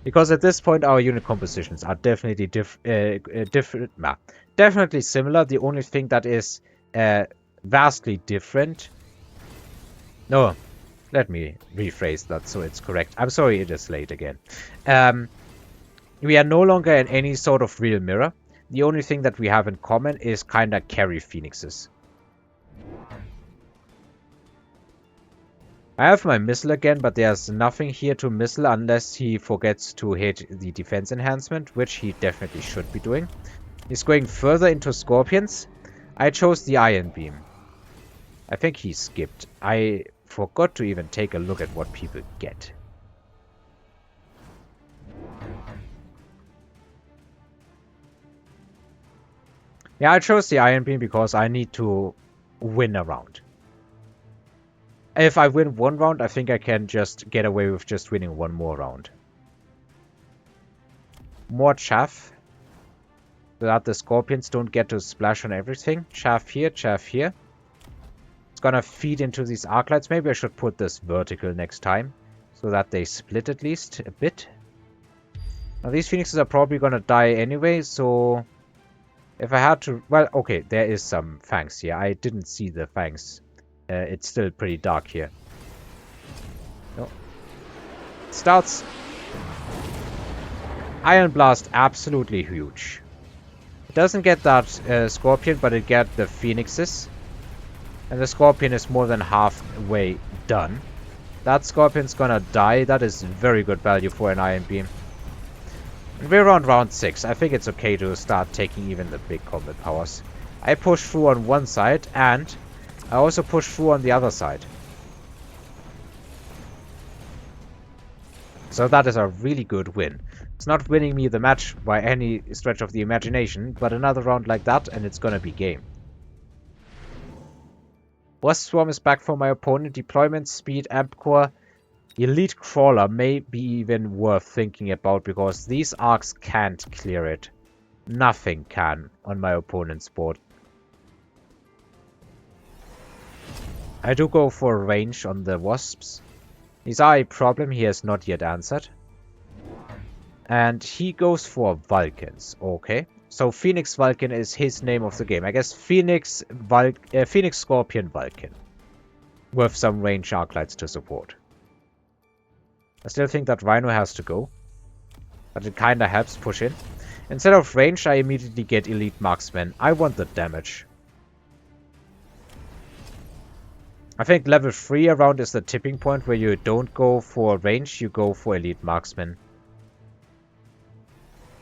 Because at this point our unit compositions are definitely different. Nah, definitely similar. The only thing that is vastly different. No, let me rephrase that so it's correct. I'm sorry it is late again. We are no longer in any sort of real mirror. The only thing that we have in common is kinda carry phoenixes. I have my missile again, but there's nothing here to missile unless he forgets to hit the defense enhancement, which he definitely should be doing. He's going further into scorpions. I chose the iron beam. I think he skipped. I forgot to even take a look at what people get. Yeah, I chose the iron beam because I need to win a round. If I win one round, I think I can just get away with just winning one more round. More chaff. So that the scorpions don't get to splash on everything. Chaff here, chaff here. It's gonna feed into these arc lights. Maybe I should put this vertical next time. So that they split at least a bit. Now these phoenixes are probably gonna die anyway, so... If I had to... Well, okay, there is some fangs here. I didn't see the fangs. It's still pretty dark here. No. It starts. Iron Blast, absolutely huge. It doesn't get that Scorpion, but it gets the Phoenixes. And the Scorpion is more than halfway done. That Scorpion's gonna die. That is very good value for an Iron Beam. And we're on round 6. I think it's okay to start taking even the big combat powers. I push through on one side, and I also push through on the other side. So that is a really good win. It's not winning me the match by any stretch of the imagination, but another round like that and it's gonna be game. Wasp Swarm is back for my opponent. Deployment speed, amp core, elite crawler may be even worth thinking about because these arcs can't clear it. Nothing can on my opponent's board. I do go for range on the wasps. These are a problem he has not yet answered. And he goes for Vulcans. Okay. So Phoenix Vulcan is his name of the game. I guess Phoenix Scorpion Vulcan. With some range arclights to support. I still think that Rhino has to go. But it kinda helps push in. Instead of range, I immediately get Elite Marksman. I want the damage. I think level 3 around is the tipping point where you don't go for range, you go for Elite Marksman.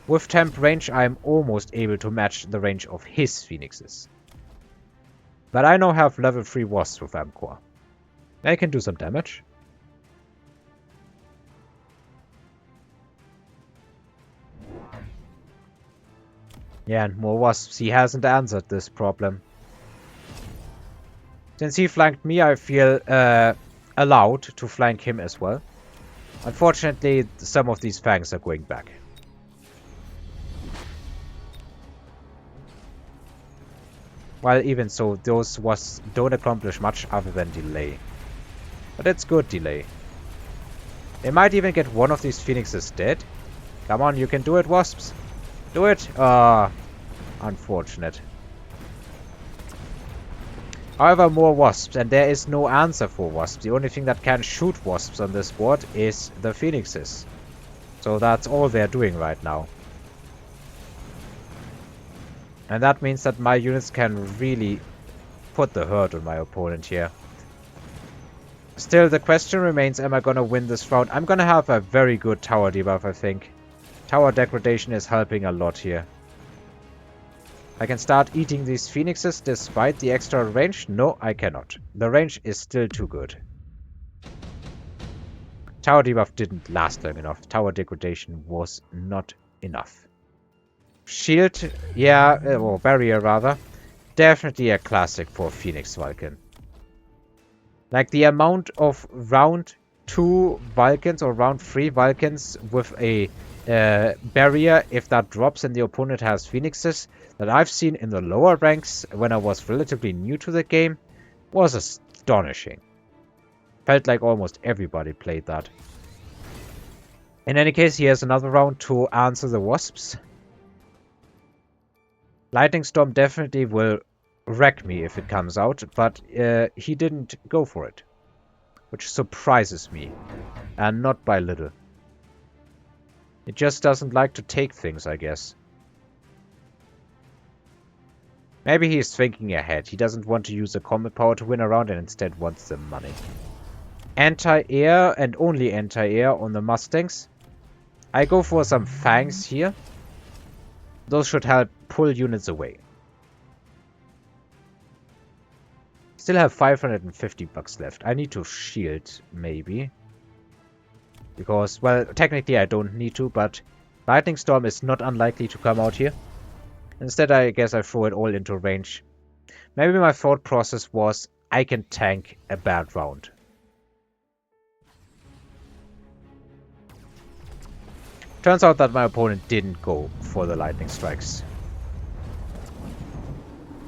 With temp range, I'm almost able to match the range of his Phoenixes. But I now have level 3 Wasps with M-Core. I can do some damage. Yeah, and more Wasps. He hasn't answered this problem. Since he flanked me, I feel allowed to flank him as well. Unfortunately, some of these fangs are going back. Well, even so, those don't accomplish much other than delay. But it's good delay. They might even get one of these phoenixes dead. Come on, you can do it, wasps. Do it! Unfortunate. However, more wasps, and there is no answer for wasps. The only thing that can shoot wasps on this board is the phoenixes. So that's all they're doing right now. And that means that my units can really put the hurt on my opponent here. Still, the question remains, am I gonna win this round? I'm gonna have a very good tower debuff, I think. Tower degradation is helping a lot here. I can start eating these phoenixes despite the extra range. No, I cannot. The range is still too good. Tower debuff didn't last long enough. Tower degradation was not enough. Shield, yeah, or barrier rather. Definitely a classic for Phoenix Vulcan. Like the amount of round 2 Vulcans or round 3 Vulcans with a barrier, if that drops and the opponent has Phoenixes, that I've seen in the lower ranks when I was relatively new to the game, was astonishing. Felt like almost everybody played that. In any case, he has another round to answer the Wasps. Lightning Storm definitely will wreck me if it comes out, but he didn't go for it. Which surprises me, and not by little. He just doesn't like to take things, I guess. Maybe he's thinking ahead. He doesn't want to use the combat power to win a round and instead wants the money. Anti-air and only anti-air on the Mustangs. I go for some fangs here. Those should help pull units away. Still have 550 bucks left. I need to shield, maybe. Because, well, technically I don't need to, but Lightning Storm is not unlikely to come out here. Instead, I guess I throw it all into range. Maybe my thought process was, I can tank a bad round. Turns out that my opponent didn't go for the lightning strikes.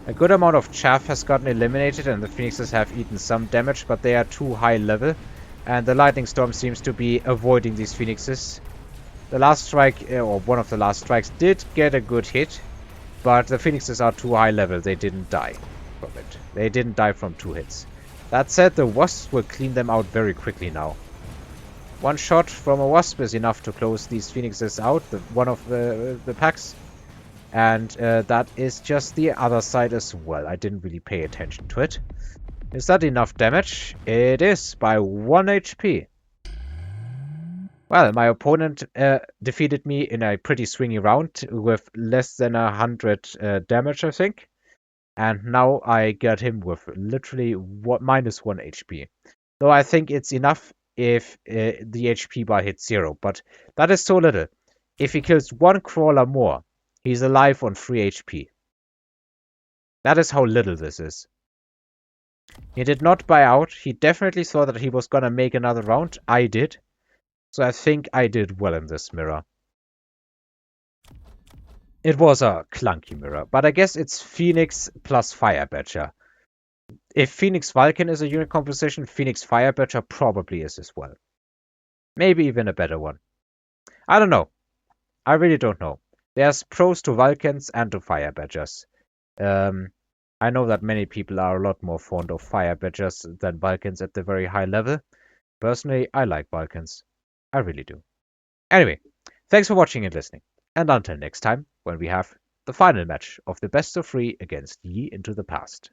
A good amount of chaff has gotten eliminated and the phoenixes have eaten some damage, but they are too high level. And the lightning storm seems to be avoiding these phoenixes. The last strike, or one of the last strikes, did get a good hit. But the phoenixes are too high level, they didn't die from it. They didn't die from 2 hits. That said, the wasps will clean them out very quickly now. One shot from a wasp is enough to close these phoenixes out, one of the packs. And that is just the other side as well. I didn't really pay attention to it. Is that enough damage? It is, by 1 HP. Well, my opponent defeated me in a pretty swingy round with less than 100 damage, I think. And now I get him with literally minus 1 HP. Though I think it's enough if the HP bar hits 0, but that is so little. If he kills 1 crawler more, he's alive on 3 HP. That is how little this is. He did not buy out. He definitely thought that he was gonna make another round. I did. So I think I did well in this mirror. It was a clunky mirror, but I guess it's Phoenix plus Firebadger. If Phoenix Vulcan is a unit composition, Phoenix Firebadger probably is as well. Maybe even a better one. I don't know. I really don't know. There's pros to Vulcans and to Firebadgers. I know that many people are a lot more fond of Firebadgers than Vulcans at the very high level. Personally, I like Vulcans. I really do. Anyway, thanks for watching and listening. And until next time, when we have the final match of the best of 3 against Yi into the past.